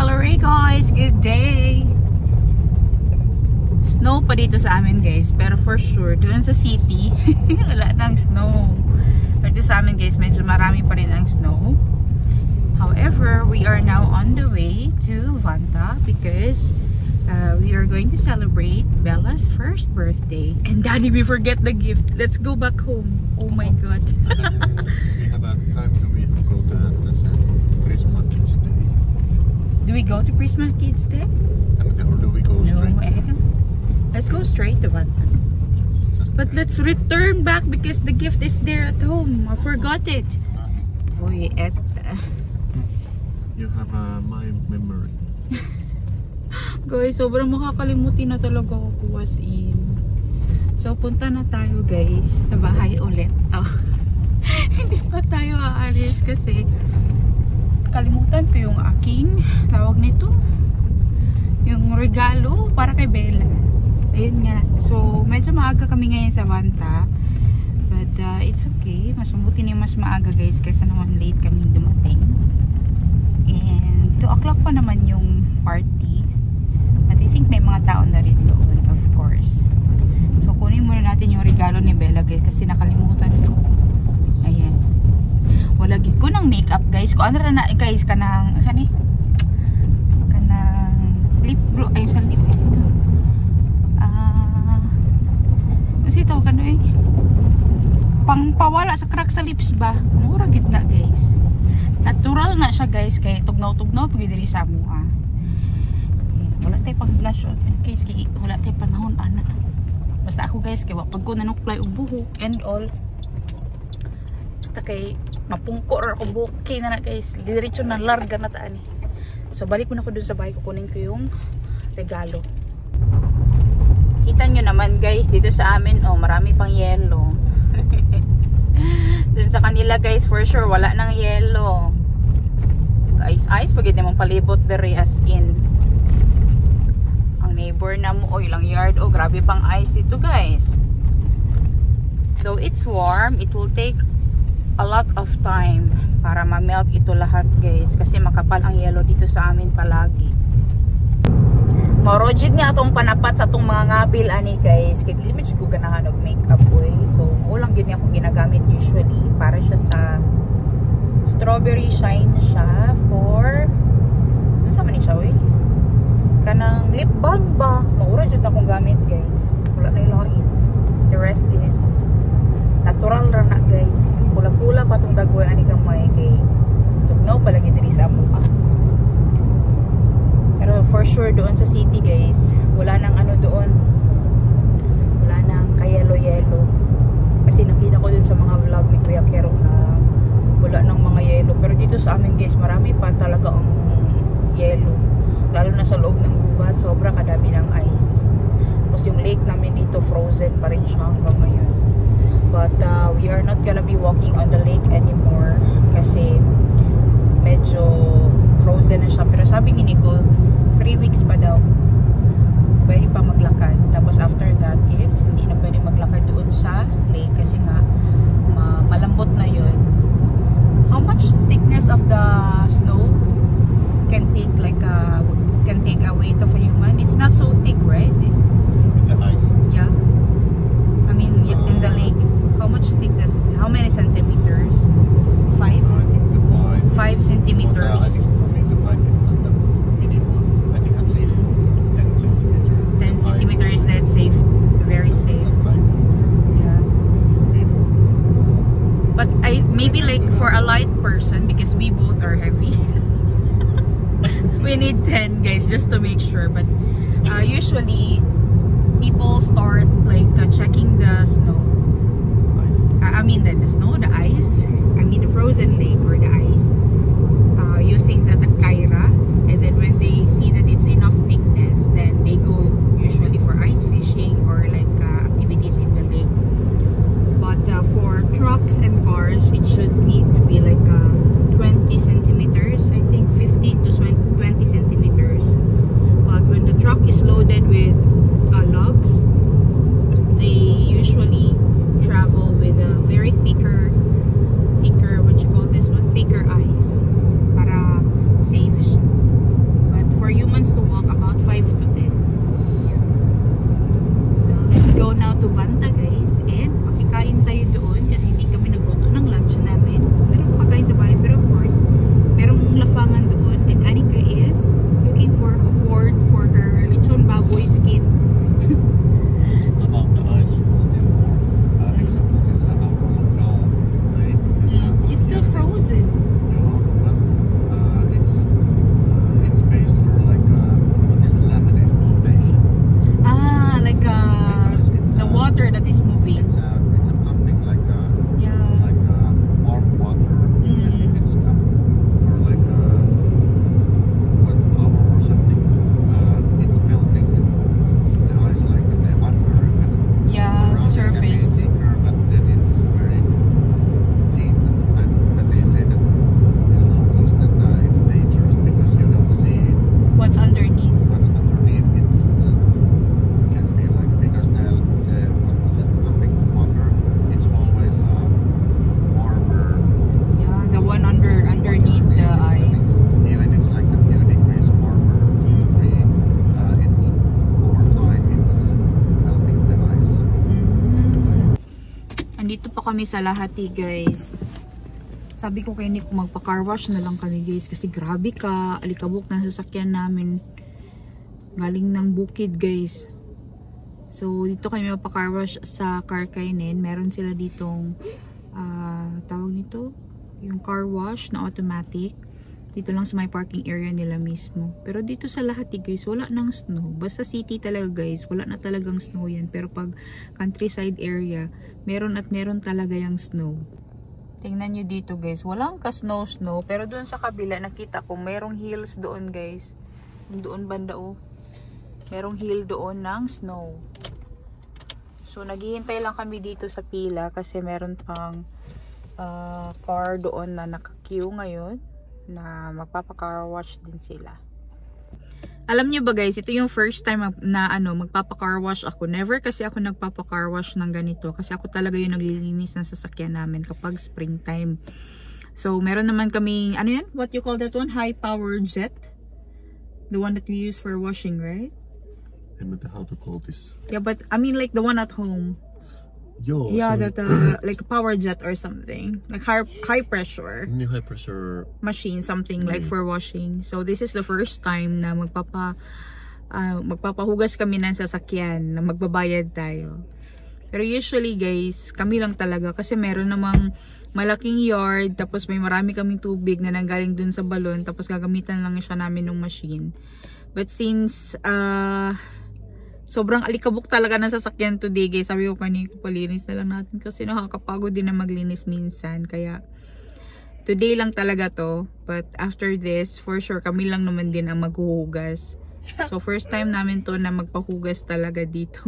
Hello ray guys, good day. Snow pa dito sa amin guys, pero for sure doon sa city wala nang snow. Pero dito sa amin guys, medyo marami pa rin ang snow. However, we are now on the way to Vanta because we are going to celebrate Bella's first birthday. And Daddy, we forget the gift. Let's go back home. Oh my god. We have a time to go to Prisma Kids Day. Do we go to Prisma Kids Day? Or do we go straight? No, let's go straight to Vanta. But let's return back because the gift is there at home. I forgot it. Boy, You have my memory. Guys, sobrang makakalimutin na talaga ako as in. So, punta na tayo guys sa bahay ulit. Oh. Hindi pa tayo aalis kasi kalimutan ko yung aking tawag nito. Yung regalo para kay Bella. Ayun nga. So, medyo maaga kami ngayon sa Vanta. But, it's okay. Mas mabuti na mas maaga guys kaysa naman late kami dumating. And 2 o'clock pa naman yung party. But I think may mga tao na rin doon, of course. So, kunin muna natin yung regalo ni Bella guys kasi nakalimutan ko. Ayan. Wala gid ko ng makeup guys. Kung ano na guys, kanang, saan eh? Kanang lip gloss. Ayun sa lip gloss ito. Kasi ito, kano eh? Pangpawala sa crack sa lips ba? Mura gid na guys. Natural na siya guys. Kaya tugnaw-tugnaw pag diri sa mukha. Wala tayo pang blush on case kaya wala tayo panahon ana. Basta ako guys kaya pag ko nanuklay og buhok and all. Basta kay mapungko ra ako buhok kay na guys. Diretso na larga na taan eh. So balik ko na ko dun sa bahay, kukunin ko yung regalo. Kita nyo naman guys dito sa amin oh, marami pang yellow. Dun sa kanila guys for sure wala nang yellow. Ice pag hindi mong palibot dere as in. Ang neighbor na mo, oh ilang yard, oh grabe pang ice dito guys. Though it's warm, it will take a lot of time para ma-melt ito lahat guys kasi makapal ang yellow dito sa amin palagi. Marojid nga atong panapat sa itong mga ngabil ani guys kaya limit ko ganahan og makeup boy. So ulang gini ako ginagamit usually para siya sa strawberry shine siya for ano sa man ni siya eh? Kanang lip balm ba? Maura jud akong gamit guys. Wala na ilain. The rest is natural ra na guys. Pula-pula pa tong dagway ani gamay kay tugnaw pa lagi diri sa mukha. Pero for sure doon sa city guys, wala nang ano doon. Wala nang kayelo-yelo. Kasi nakita ko dun sa mga vlog ni Kuya Kero na wala nang mga yelo. Pero dito sa amin guys, marami pa talaga ang yelo. Lalo na sa loob ng gubat, sobra kadami ng ice. Tapos yung lake namin dito, frozen pa rin siya hanggang ngayon. But we are not gonna be walking on the lake anymore. Kasi medyo frozen na siya. Pero sabi ni Nicole, 3 weeks pa daw pwede pa maglakad. Tapos after that is hindi na pwede maglakad doon sa lake kasi nga malambot na yun. How much thickness of the snow can take a weight of a human? It's not so thick, right? The ice? Yeah. I mean in the lake, how much thickness is it? How many centimeters? 5? I think the 5 centimeters. I think for me the 5 is just the minimum. I think at least 10 centimeters. 10 centimeters, let's say very safe. Yeah. But maybe like for a light person because we both are heavy. We need 10 guys just to make sure. But usually people start like checking the snow. I mean the snow, the ice. I mean the frozen lake or the ice. Using the Kyra, and then when they see that it's enough thickness, then they go usually for ice fishing or like activities in the lake. But for trucks and cars, it should need to be like 20 centimeters. I think 15 to 20 centimeters. But when the truck is loaded with logs, they usually travel with a very thicker what you call this one, thicker ice para kami sa Lahati, guys. Sabi ko kay Nick, magpa-car wash na lang kami, guys. Kasi grabe ka, alikabok na sasakyan namin. Galing ng bukid, guys. So, dito kami magpa-car wash sa Carcainen. Meron sila ditong, tawag nito, yung car wash na automatic. Dito lang sa may parking area nila mismo. Pero dito sa Lahati, guys, wala nang snow. Basta city talaga, guys, wala na talagang snow yan. Pero pag countryside area, meron at meron talaga yung snow. Tingnan nyo dito, guys, walang ka-snow-snow. Pero doon sa kabila, nakita ko merong hills doon, guys. Doon banda, oh. Merong hill doon ng snow. So, naghihintay lang kami dito sa pila kasi meron pang car doon na naka-queue ngayon na magpapa-car wash din sila. Alam niyo ba, guys, ito yung first time na magpapa-car wash ako. Never kasi ako nagpapa-car wash ng ganito kasi ako talaga yung naglilinis ng sasakyan namin kapag springtime. So, meron naman kaming, ano yan? What you call that one? High-powered jet? The one that we use for washing, right? I mean, how to call this? Yeah, but I mean like the one at home. Yo, Yeah, so that like a power jet or something. Like high pressure new high pressure. machine, something like for washing. So this is the first time na magpapahugas kami ng sasakyan na magbabayad tayo. Pero usually, guys, kami lang talaga kasi meron namang malaking yard, tapos may marami kaming tubig na nanggaling dun sa balon, tapos gagamitan lang siya namin ng machine. But since sobrang alikabok talaga ng sasakyan today, guys. Sabi ko kanina, palinis na lang natin kasi nakakapagod din na maglinis minsan. Kaya, today lang talaga to. But after this, for sure, kami lang naman din ang maghuhugas. So, first time namin to na magpahugas talaga dito.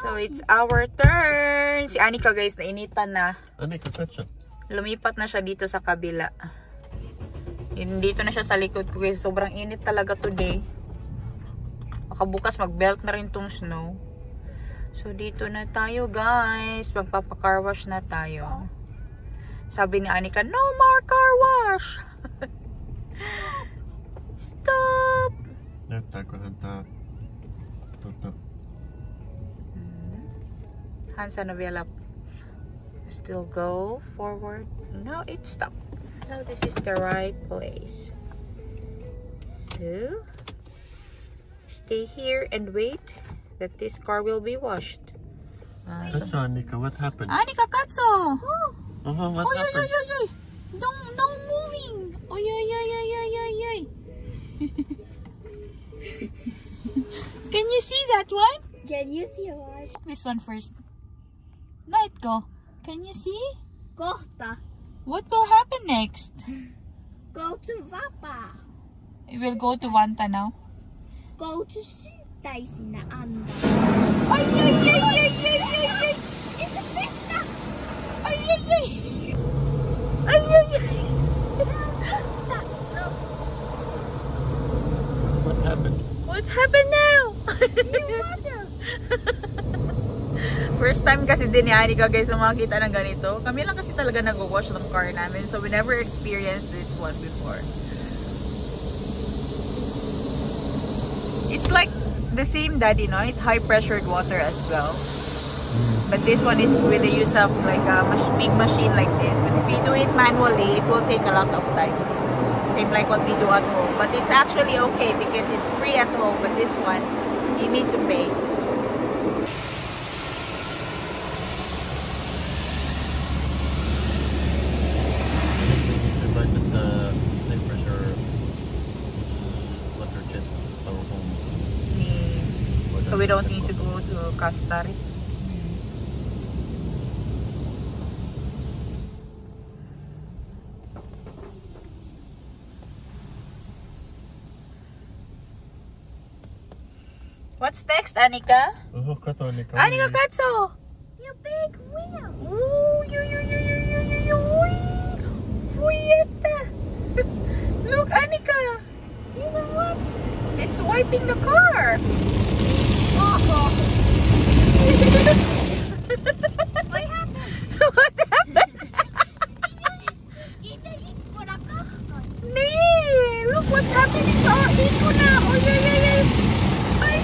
So, it's our turn. Si Anika, guys, nainitan na. Anika, katsa. Lumipat na siya dito sa kabila. Dito na siya sa likod ko, guys. Sobrang init talaga today. Bukas mag-belt na rin tong snow. So, dito na tayo, guys. Magpapa-car wash na tayo. Sabi ni Anika, no more car wash! Stop! Näyttääkö häntä Hansa Novella. Still go forward. No, it stopped. Now this is the right place. So, stay here and wait that this car will be washed. Katso, Anika, what happened? Anika, Katso! What happened? Oy. No moving! Oy. Can you see that one? Can you see what? This one first. Night go. Can you see? Kohta. What will happen next? Go to Vapa. We will go to Vanta now. Go to Syyttäisinä Anda. Ay! It's a pizza. Ay! What happened? What happened now? First time kasi din ni Anika, guys, na makakita ng ganito. Kami lang kasi talaga nag-wash ng car namin. So we never experienced this one before. It's like the same, Daddy, no? It's high pressured water as well. But this one is with the use of like a big machine like this. But if you do it manually, it will take a lot of time. Same like what we do at home. But it's actually okay because it's free at home. But this one, you need to pay. Invited the high pressure water jet our home. So we don't need to go to Castari. What's next, Anika? Oh, kato, Anika. Anika, Katso! Your big wheel. Ooh, Fuyeta! Look, Anika! These are what? It's wiping the car! What happened? What happened? Itä ikkuna katsoin. Nee! Look what's happening to our ikuna! Ay!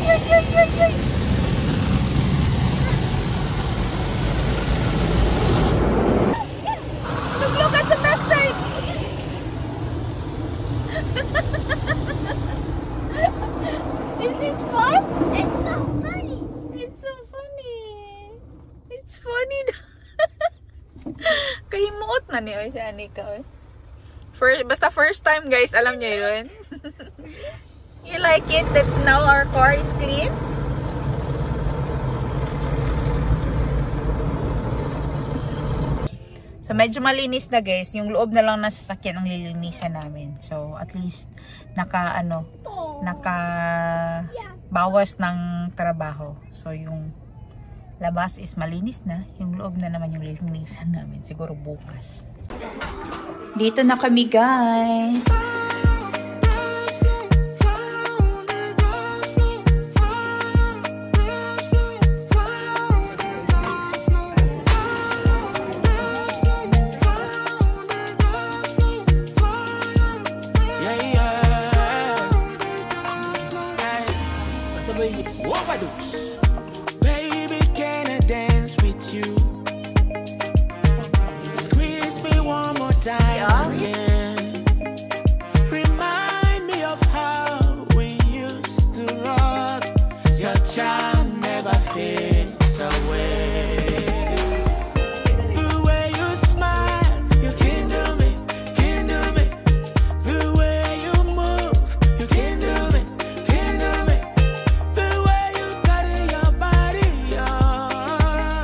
Is it fun? It's so funny. It's so funny. It's funny. Kahimuot na ni si Anika. Basta first time guys, alam niyo yun. You like it that now our car is clean? So medyo malinis na guys, yung loob na lang ng sasakyan ang lilinisan namin. So at least bawas ng trabaho. So yung labas is malinis na, yung loob na naman yung lilinisan namin, siguro bukas. Dito na kami guys. Baby, can I dance with you? Squeeze me one more time again. Remind me of how we used to rock. Your charm never fades away. The way you smile, you can do me, can do me. The way you move, you can do me, can do me. The way you carry your body, oh,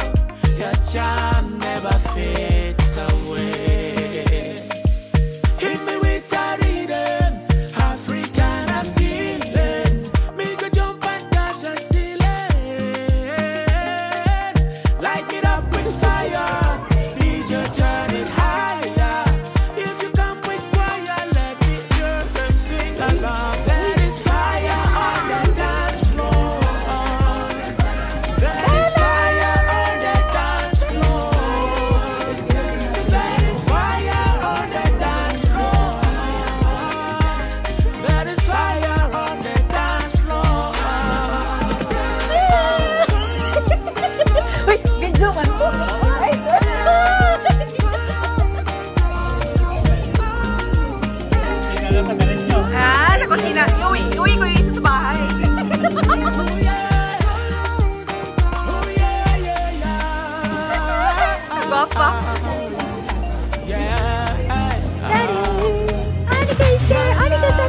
your charm never fades away. Hit me with a rhythm, African feeling. Make a jump and dash the ceiling. Light it up with fire, need you turn it higher. If you come with choir, let me hear them sing along. There is fire on the dance floor. There is fire on the dance floor. There is fire on the dance floor. There is fire on the dance floor. Wait, video man po. Nakusina. Iuwi ko yung isa sa bahay. Oh yeah, oh yeah, yeah, yeah. Bapa. Yeah. Anika is there. Anika sa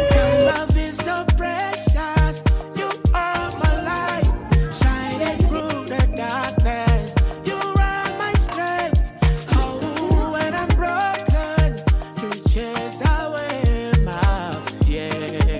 Your love is so precious. You are my light, shining through the darkness. You are my strength. Oh, when I'm broken, you chase away my fear.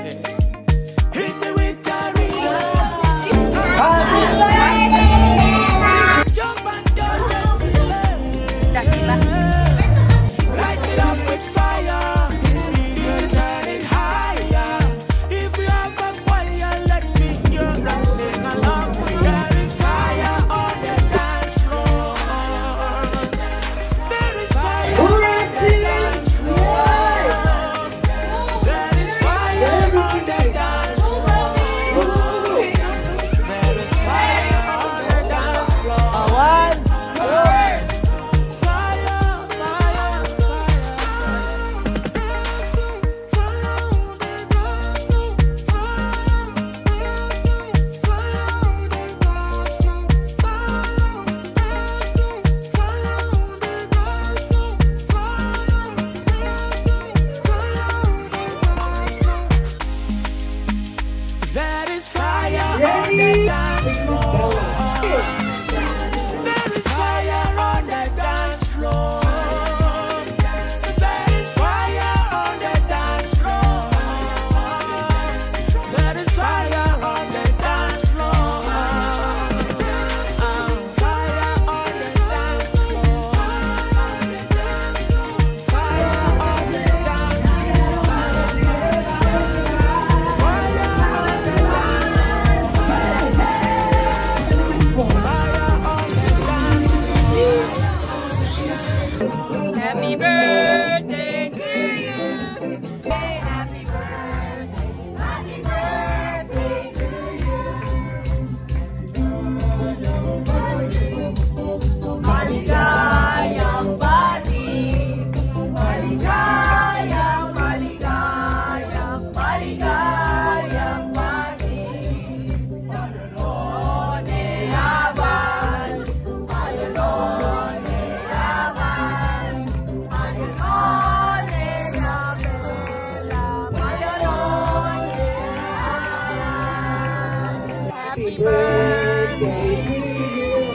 birthday to you.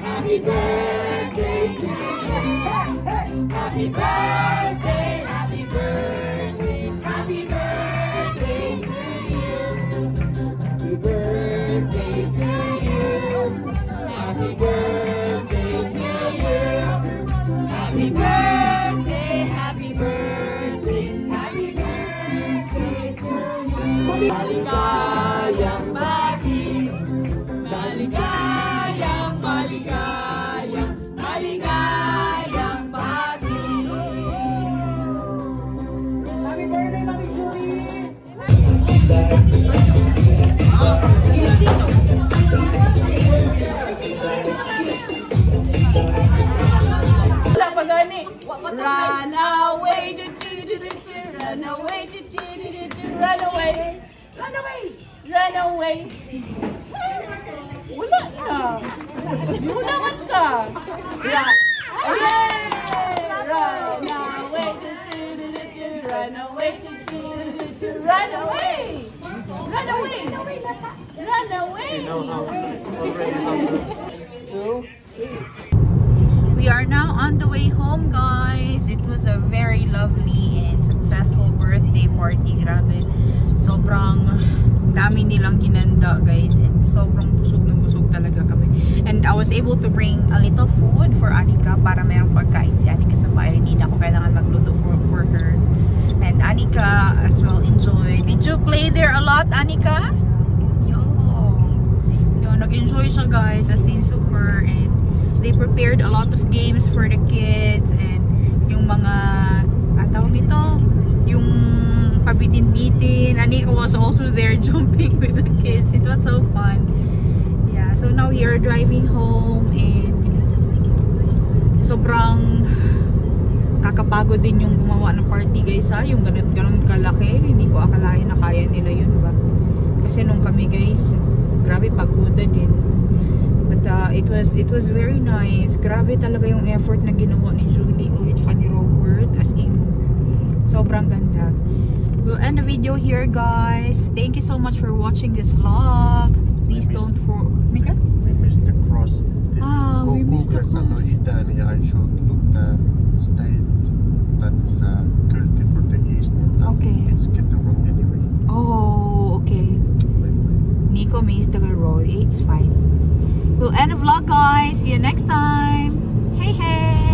Happy birthday to you. Happy birthday, happy birthday, happy birthday to you. Happy birthday to you. Happy birthday to you. Happy birthday, happy birthday, happy birthday to you. Maligayang bati, maligayang, maligayang, maligayang bati. Happy birthday, Mami Julie! Wala pa gani. Run away, run away, run away, run away, run away. Wala siya. Yunaman ka. Yeah. Run away, run away, run away, run away, run away. We are now on the way home, guys. It was a very lovely and successful birthday party. Grabe. Sobrang dami nilang ginanda, guys. And sobrang busog na busog talaga kami. And I was able to bring a little food for Anika para mayroong pagkain si Anika sa bahay. Hindi na ako kailangan magluto for her. And Anika as well enjoyed. Did you play there a lot, Anika? Yo, nag-enjoy siya, guys. As in, super. And they prepared a lot of games for the kids and yung mga tawag nito, yung pabitin-bitin. Anika was also there jumping with the kids. It was so fun. Yeah, so now we are driving home and sobrang kakapagod din yung gumawa ng party, guys, ha. Yung ganun kalaki. Hindi ko akalain na kaya nila yun, ba? Kasi nung kami, guys, grabe pagoda din. But it was very nice. Grabe talaga yung effort na ginawa ni Julie at ni Robert. As in, sobrang ganda. We'll end the video here, guys. Thank you so much for watching this vlog. Please don't forget. We missed the cross. This we missed the cross. I showed the state that is guilty for the east. Okay. It's getting wrong anyway. Oh, okay. Nico missed the road. It's fine. We'll end the vlog, guys. See you next time. Hey, hey.